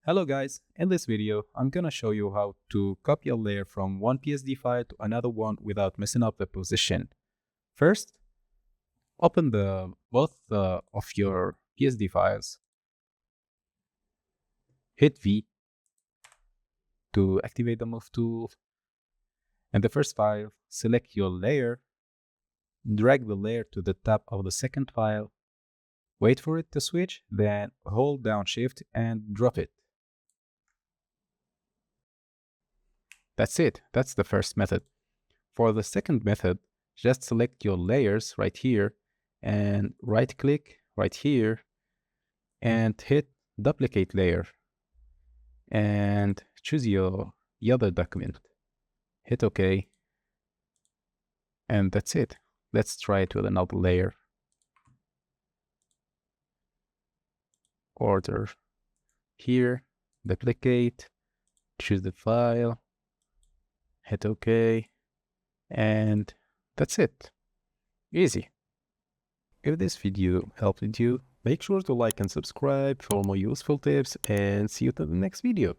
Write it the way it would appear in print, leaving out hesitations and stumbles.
Hello guys, in this video I'm gonna show you how to copy a layer from one PSD file to another one without messing up the position. First, open both of your PSD files. Hit V to activate the move tool. In the first file, select your layer, drag the layer to the top of the second file, wait for it to switch, then hold down Shift and drop it. That's it. That's the first method. For the second method, just select your layers right here and right click right here and hit duplicate layer and choose your other document. Hit OK. And that's it. Let's try it with another layer. Order here, duplicate, choose the file, hit OK, and that's it. Easy. If this video helped you, make sure to like and subscribe for more useful tips, and see you to the next video.